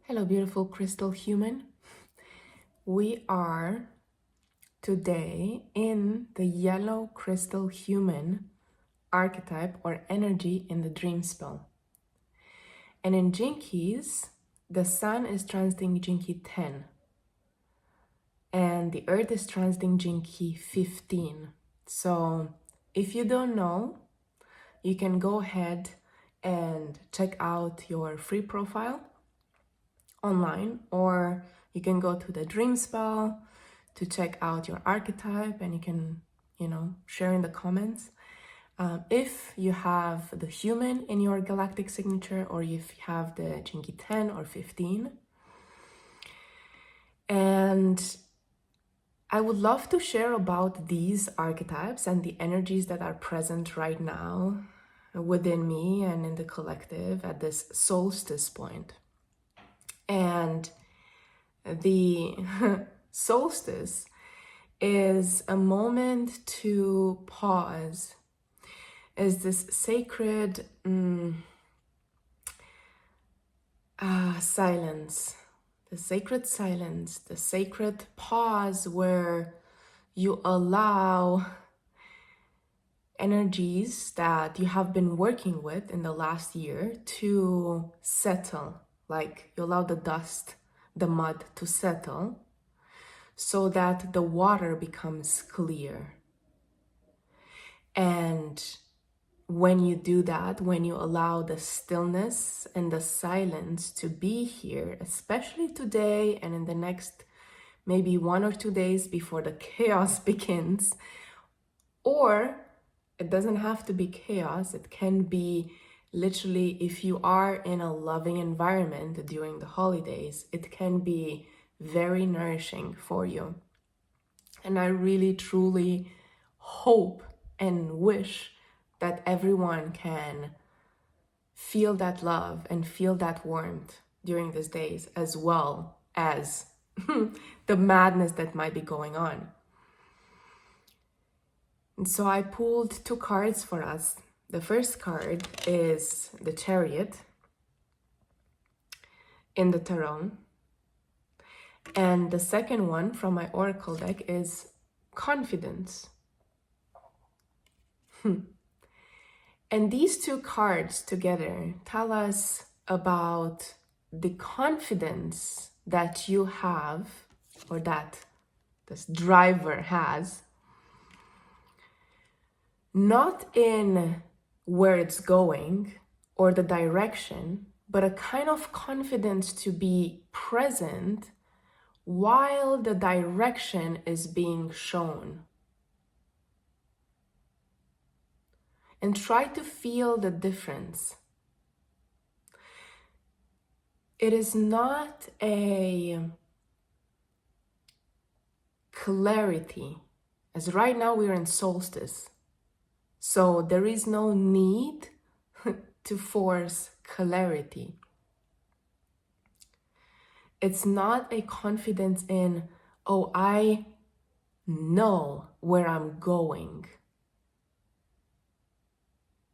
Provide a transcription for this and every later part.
Hello, beautiful crystal human. We are today in the yellow crystal human archetype or energy in the dream spell. And in Gene Keys, the sun is transiting Gene Key 10 and the earth is transiting Gene Key 15. So if you don't know, you can go ahead and check out your free profile online, or you can go to the Dreamspell to check out your archetype, and you can, share in the comments. If you have the human in your galactic signature, or if you have the Gene Key 10 or 15. And I would love to share about these archetypes and the energies that are present right now within me and in the collective at this solstice point. And the solstice is a moment to pause, is this sacred silence, the sacred pause where you allow energies that you have been working with in the last year to settle, like you allow the dust, the mud to settle so that the water becomes clear. And when you do that, when you allow the stillness and the silence to be here, especially today and in the next maybe 1 or 2 days before the chaos begins, or it doesn't have to be chaos, it can be literally, if you are in a loving environment during the holidays, it can be very nourishing for you. And I really, truly hope and wish that everyone can feel that love and feel that warmth during these days, as well as the madness that might be going on. And so I pulled 2 cards for us. The first card is the Chariot in the Tarot. And the second one from my Oracle deck is Confidence. And these 2 cards together tell us about the confidence that you have, or that this driver has, not in where it's going or the direction, but a kind of confidence to be present while the direction is being shown. And try to feel the difference. It is not a clarity, as right now we're in solstice. So there is no need to force clarity. It's not a confidence in, oh, I know where I'm going.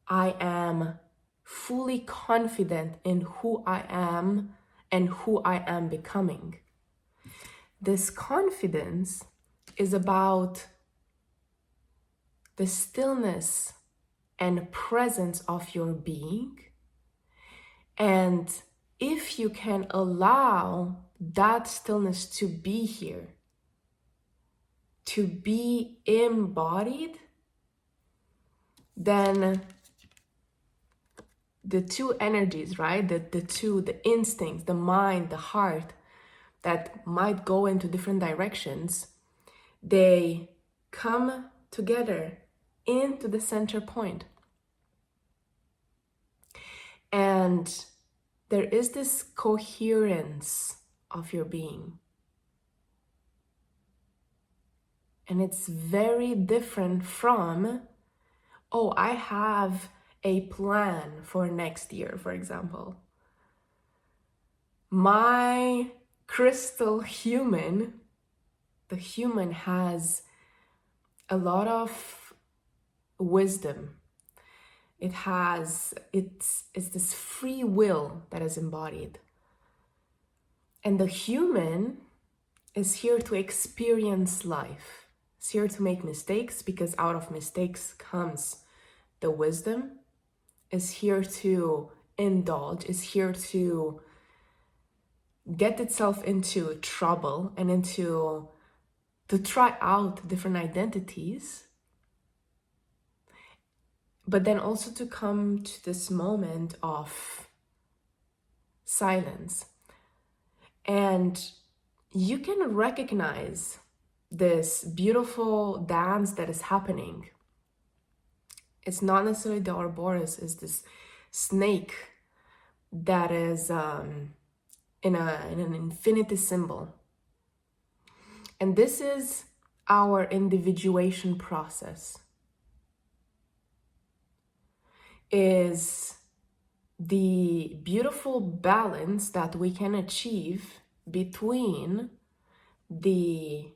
I am fully confident in who I am and who I am becoming. This confidence is about the stillness and presence of your being. And if you can allow that stillness to be here, to be embodied, then the 2 energies, right? The instincts, the mind, the heart, that might go into different directions, they come together into the center point. And there is this coherence of your being. And it's very different from, oh, I have a plan for next year, for example. My crystal human, the human has a lot of wisdom. It's this free will that is embodied. And the human is here to experience life. It's here to make mistakes, because out of mistakes comes the wisdom. Is here to indulge, is here to get itself into trouble and to try out different identities, but then also to come to this moment of silence. And you can recognize this beautiful dance that is happening. It's not necessarily the Ouroboros, it's this snake that is in an infinity symbol. And this is our individuation process. Is the beautiful balance that we can achieve between the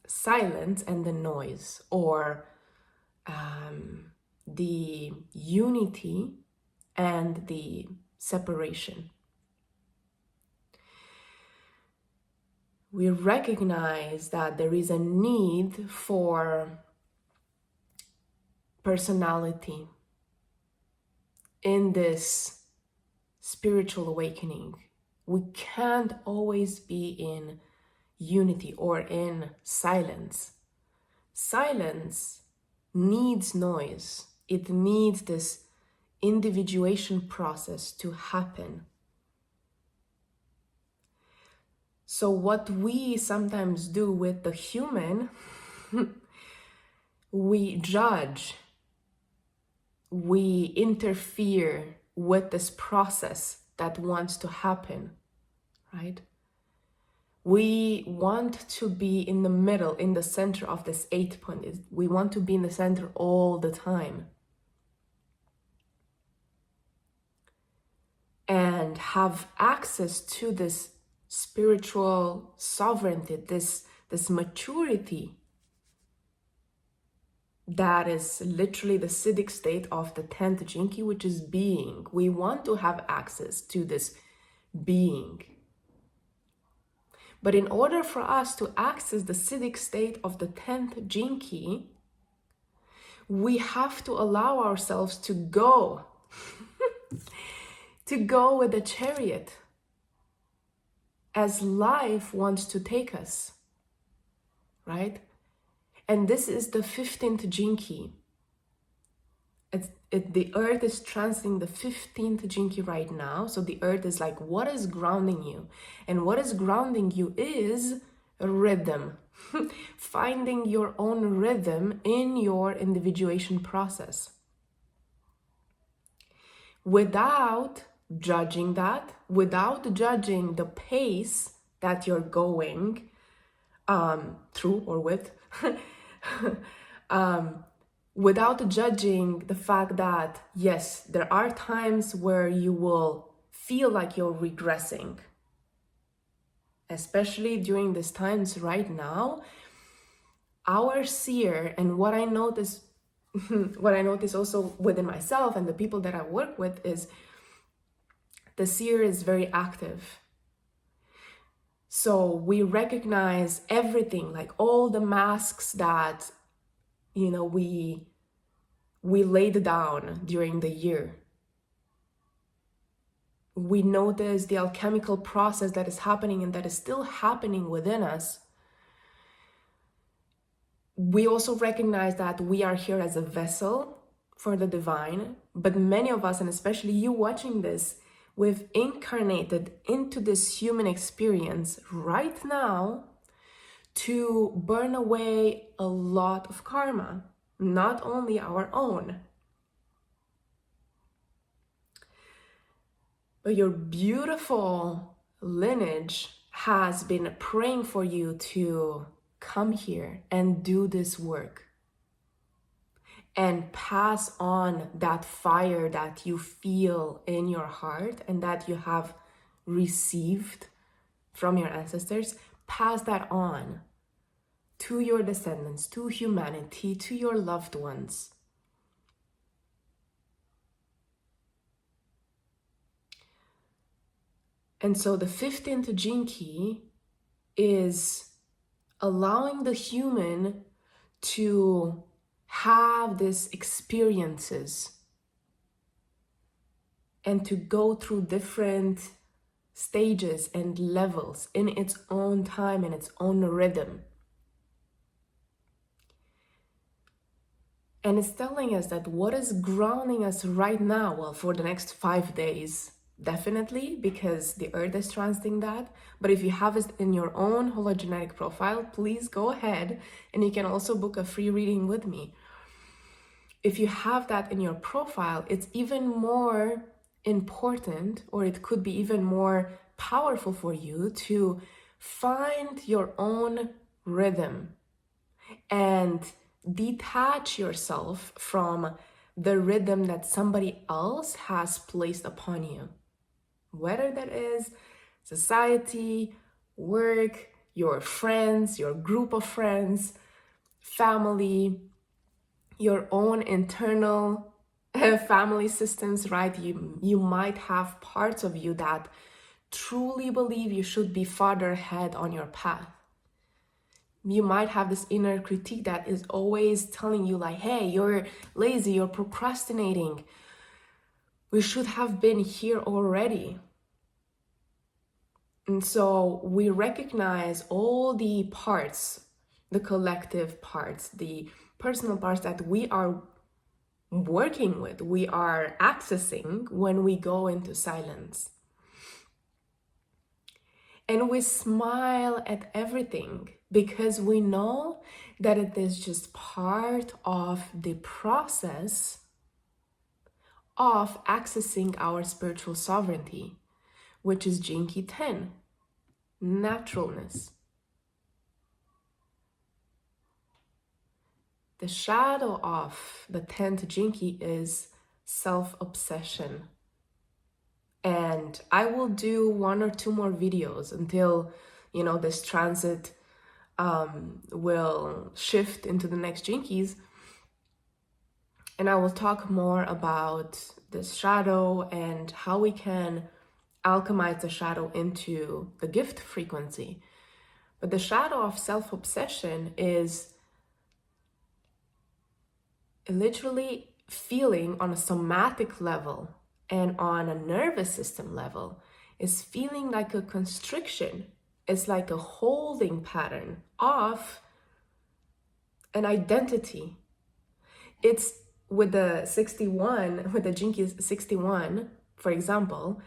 silence and the noise, or the unity and the separation. We recognize that there is a need for personality in this spiritual awakening. We can't always be in unity or in silence. Silence needs noise. It needs this individuation process to happen. So what we sometimes do with the human, we judge, we interfere with this process that wants to happen, right? We want to be in the middle, in the center of this 8 point. We want to be in the center all the time. And have access to this spiritual sovereignty, this maturity that is literally the Siddhic state of the 10th Gene Key, which is being. We want to have access to this being. But in order for us to access the Siddhic state of the 10th Gene Key, we have to allow ourselves to go, to go with the chariot as life wants to take us, right? And this is the 15th Gene Key. The earth is transiting the 15th Gene Key right now. So the earth is like, what is grounding you? And what is grounding you is rhythm. Finding your own rhythm in your individuation process. Without judging that, without judging the pace that you're going through or with, without judging the fact that, yes, there are times where you will feel like you're regressing, especially during these times right now. Our seer, and what I notice also within myself and the people that I work with, is the seer is very active. So we recognize everything, like all the masks that, we laid down during the year. We notice the alchemical process that is happening and that is still happening within us. We also recognize that we are here as a vessel for the divine, but many of us, and especially you watching this, we've incarnated into this human experience right now to burn away a lot of karma, not only our own. But your beautiful lineage has been praying for you to come here and do this work and pass on that fire that you feel in your heart and that you have received from your ancestors. Pass that on to your descendants, to humanity, to your loved ones. And so the 15th gene key is allowing the human to have these experiences and to go through different stages and levels in its own time and its own rhythm. And it's telling us that what is grounding us right now, well, for the next 5 days, definitely, because the earth is transiting that. But if you have it in your own hologenetic profile, please go ahead, and you can also book a free reading with me. If you have that in your profile, it's even more important, or it could be even more powerful for you to find your own rhythm and detach yourself from the rhythm that somebody else has placed upon you. Whether that is society, work, your friends, your group of friends, family, your own internal family systems, right? You might have parts of you that truly believe you should be farther ahead on your path. You might have this inner critique that is always telling you like, hey, you're lazy, you're procrastinating. We should have been here already. And so we recognize all the parts, the collective parts, the personal parts that we are working with, we are accessing when we go into silence. And we smile at everything because we know that it is just part of the process of accessing our spiritual sovereignty, which is Gene Key 10, naturalness. The shadow of the 10th Gene Key is self-obsession. And I will do 1 or 2 more videos until, this transit will shift into the next Gene Keys. And I will talk more about this shadow and how we can alchemize the shadow into the gift frequency. But the shadow of self-obsession is literally feeling on a somatic level and on a nervous system level, is feeling like a constriction. It's like a holding pattern of an identity. It's with the 61, with the Gene Keys 61, for example,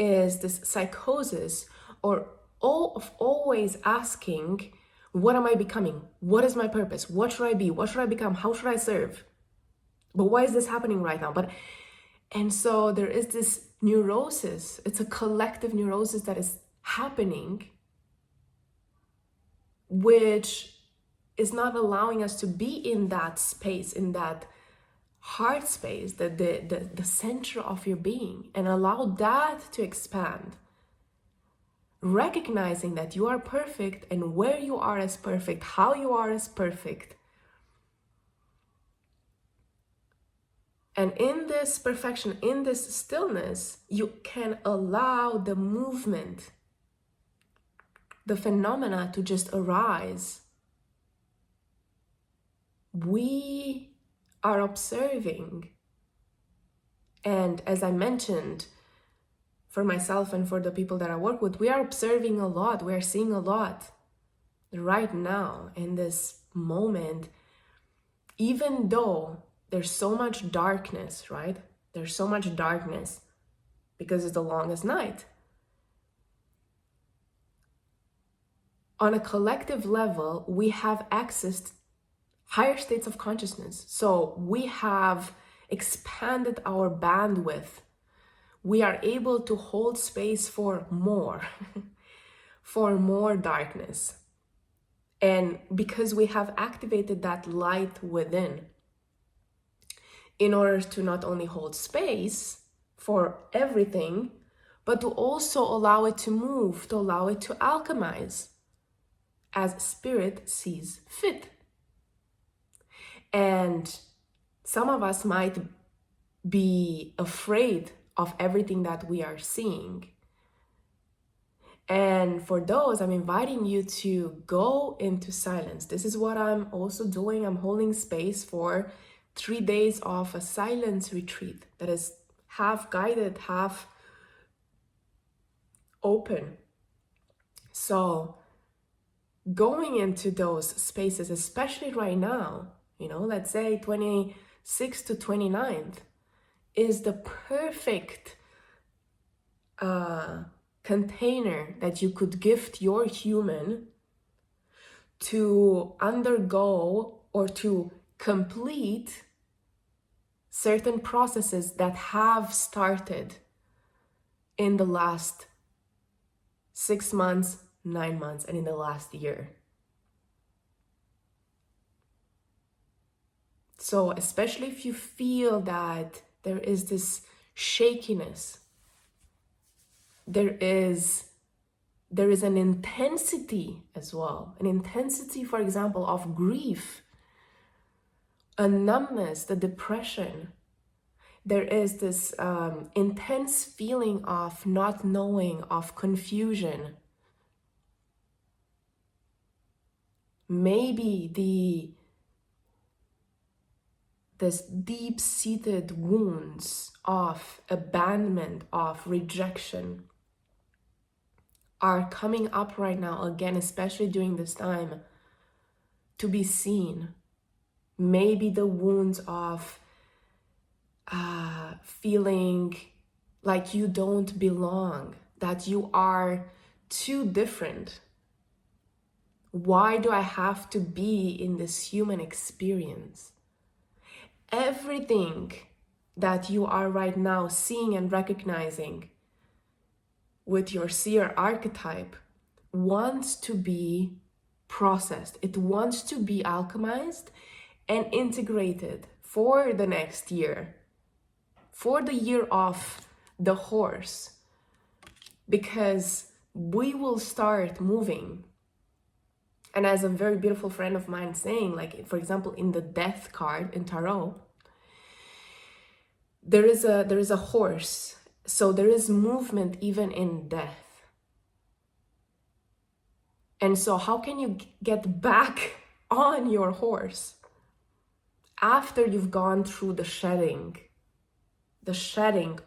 is this psychosis or always asking, what am I becoming? What is my purpose? What should I be? What should I become? How should I serve? But why is this happening right now? And so there is this neurosis. It's a collective neurosis that is happening, which is not allowing us to be in that space, in that heart space, the center of your being, and allow that to expand. Recognizing that you are perfect and where you are as perfect, how you are as perfect. And in this perfection, in this stillness, you can allow the movement, the phenomena to just arise. We are observing. And as I mentioned, for myself and for the people that I work with, we are observing a lot. We are seeing a lot right now in this moment, even though there's so much darkness, right? There's so much darkness because it's the longest night. On a collective level, we have accessed higher states of consciousness. So we have expanded our bandwidth. We are able to hold space for more, for more darkness. And because we have activated that light within, in order to not only hold space for everything, but to also allow it to move, to allow it to alchemize as spirit sees fit. And some of us might be afraid of everything that we are seeing. And for those, I'm inviting you to go into silence. This is what I'm also doing. I'm holding space for 3 days of a silence retreat that is half guided, half open. So going into those spaces, especially right now, let's say 26th to 29th, is the perfect container that you could gift your human to undergo or to complete certain processes that have started in the last 6 months, 9 months, and in the last year. So especially if you feel that there is this shakiness, there is an intensity as well, an intensity, for example, of grief, a numbness, the depression. There is this intense feeling of not knowing, of confusion. Maybe this deep-seated wounds of abandonment, of rejection are coming up right now again, especially during this time, to be seen. Maybe the wounds of feeling like you don't belong, that you are too different. Why do I have to be in this human experience? Everything that you are right now seeing and recognizing with your seer archetype wants to be processed. It wants to be alchemized and integrated for the next year, for the year of the horse, because we will start moving. And as a very beautiful friend of mine saying, like, for example, in the death card in tarot, there is a horse. So there is movement even in death. And so how can you get back on your horse after you've gone through the shedding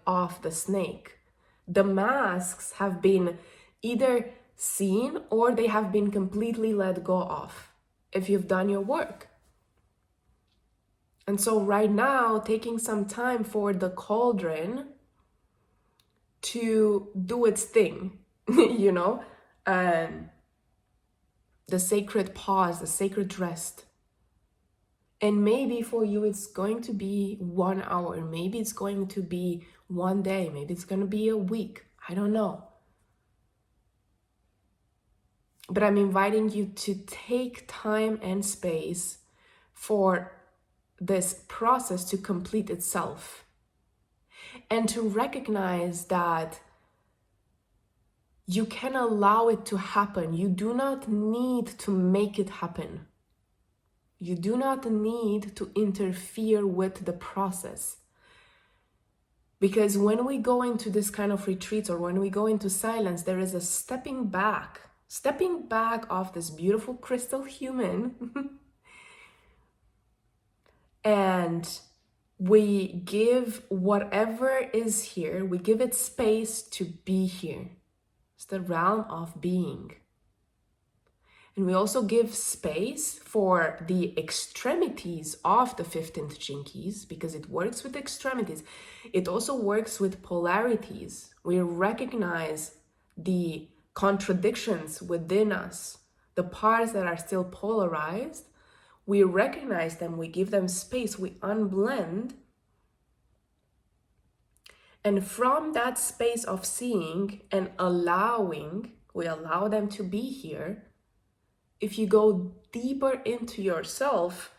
of the snake? The masks have been either seen or they have been completely let go of if you've done your work. And so right now, taking some time for the cauldron to do its thing, the sacred pause, the sacred rest. And maybe for you, it's going to be 1 hour. Maybe it's going to be 1 day. Maybe it's going to be a week. I don't know. But I'm inviting you to take time and space for this process to complete itself. And to recognize that you can allow it to happen. You do not need to make it happen. You do not need to interfere with the process. Because when we go into this kind of retreats or when we go into silence, there is a stepping back of this beautiful crystal human. And we give whatever is here, we give it space to be here. It's the realm of being. And we also give space for the extremities of the 15th Gene Keys, because it works with extremities. It also works with polarities. We recognize the contradictions within us, the parts that are still polarized. We recognize them, we give them space, we unblend. And from that space of seeing and allowing, we allow them to be here. If you go deeper into yourself,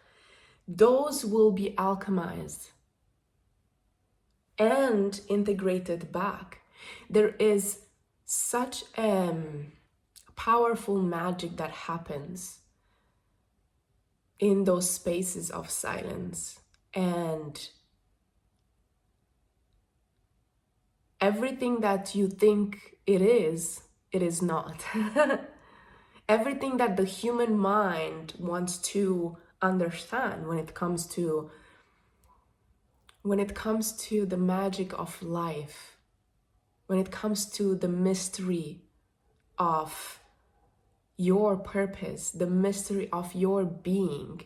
those will be alchemized and integrated back. There is such a powerful magic that happens in those spaces of silence. And everything that you think it is it is not. Everything that the human mind wants to understand when it comes to the magic of life, when it comes to the mystery of your purpose, the mystery of your being,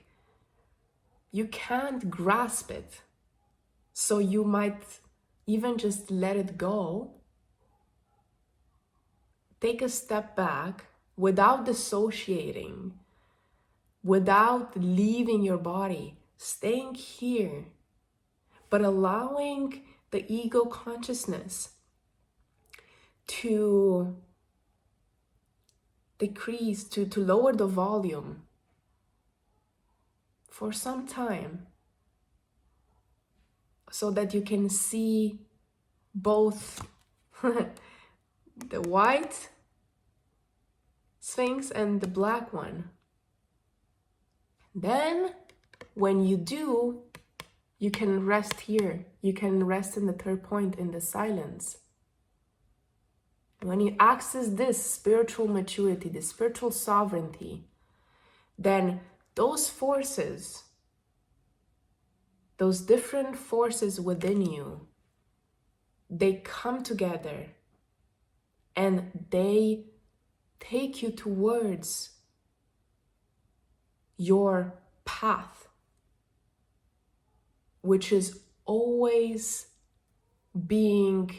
you can't grasp it. So you might even just let it go, take a step back without dissociating, without leaving your body, staying here, but allowing the ego consciousness to decrease, to lower the volume for some time, so that you can see both the white sphinx and the black one. Then when you do, you can rest here. You can rest in the third point, in the silence. When you access this spiritual maturity, this spiritual sovereignty, then those forces, those different forces within you, they come together and they take you towards your path, which is always being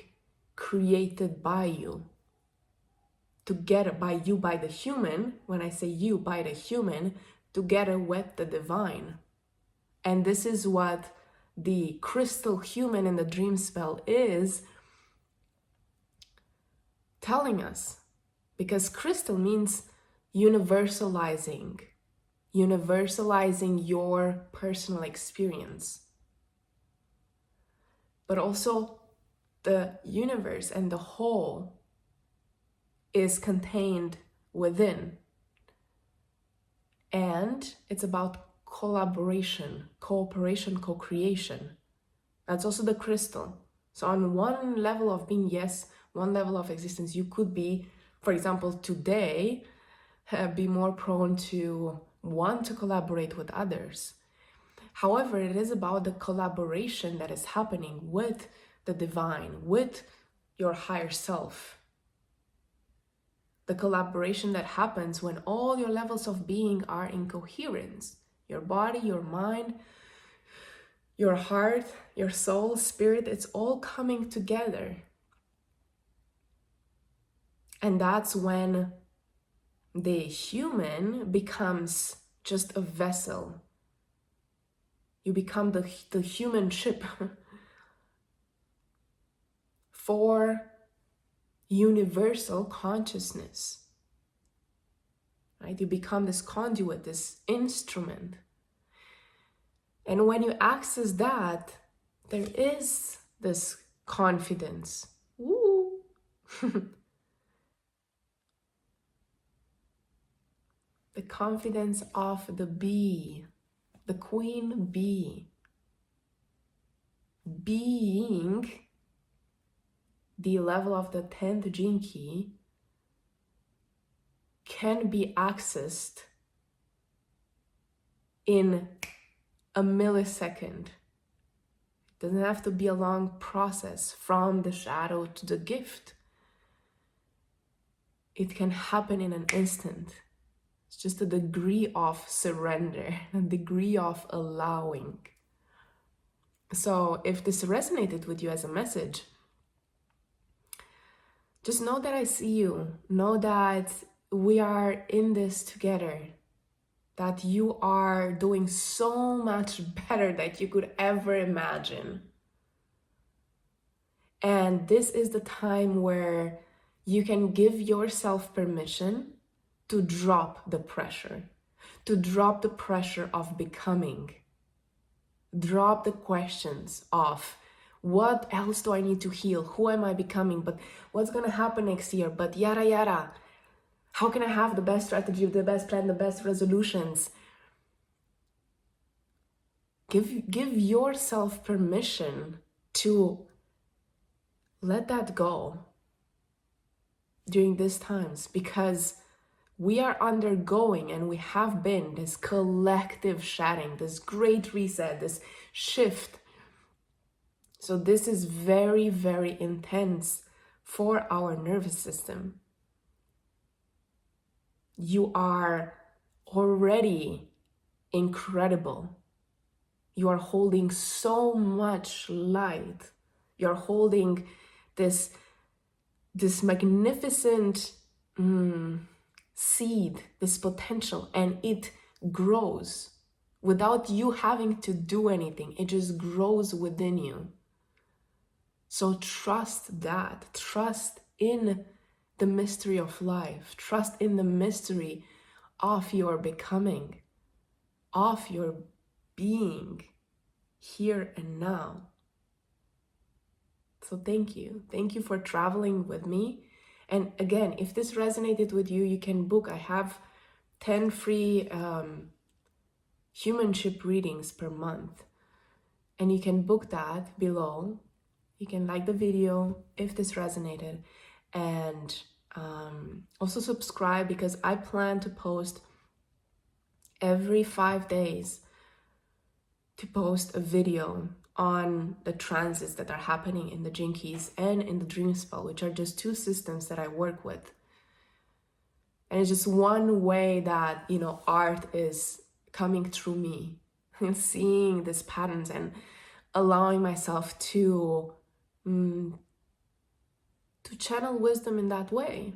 created by you, together by you, by the human. When I say you, by the human, together with the divine. And this is what the crystal human in the dream spell is telling us, because crystal means universalizing your personal experience, but also the universe and the whole is contained within. And it's about collaboration, cooperation, co-creation. That's also the crystal. So on one level of being, yes, one level of existence, you could be, for example, today, be more prone to want to collaborate with others. However, it is about the collaboration that is happening with the divine, with your higher self. The collaboration that happens when all your levels of being are in coherence. Your body, your mind, your heart, your soul, spirit, it's all coming together. And that's when the human becomes just a vessel. You become the HumanShip for universal consciousness, right? You become this conduit, this instrument. And when you access that, there is this confidence. Woo! The confidence of the bee, the queen bee, being the level of the 10th gene key, can be accessed in a millisecond. It doesn't have to be a long process from the shadow to the gift. It can happen in an instant. It's just a degree of surrender, a degree of allowing. So if this resonated with you as a message, just know that I see you. Know that we are in this together. That you are doing so much better than you could ever imagine. And this is the time where you can give yourself permission to drop the pressure. To drop the pressure of becoming. Drop the questions of, what else do I need to heal? Who am I becoming? But what's going to happen next year? But yada yada. How can I have the best strategy, the best plan, the best resolutions? Give yourself permission to let that go. during these times, because we are undergoing, and we have been, this collective shedding, this great reset, this shift. So this is very, very intense for our nervous system. You are already incredible. You are holding so much light. You're holding this magnificent seed, this potential, and it grows without you having to do anything. It just grows within you. So trust that. Trust in the mystery of life. Trust in the mystery of your becoming, of your being here and now. So thank you. Thank you for traveling with me. And again, if this resonated with you, you can book. I have 10 free HumanShip readings per month. And you can book that below. You can like the video if this resonated. And also subscribe, because I plan to post every 5 days, to post a video on the transits that are happening in the Gene Keys and in the Dreamspell, which are just two systems that I work with. And it's just one way that, art is coming through me and seeing these patterns and allowing myself to channel wisdom in that way.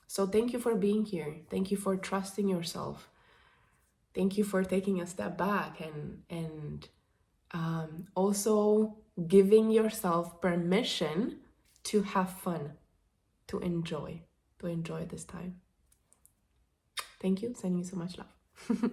So thank you for being here. Thank you for trusting yourself. Thank you for taking a step back and also giving yourself permission to have fun, to enjoy this time. Thank you. Sending you so much love.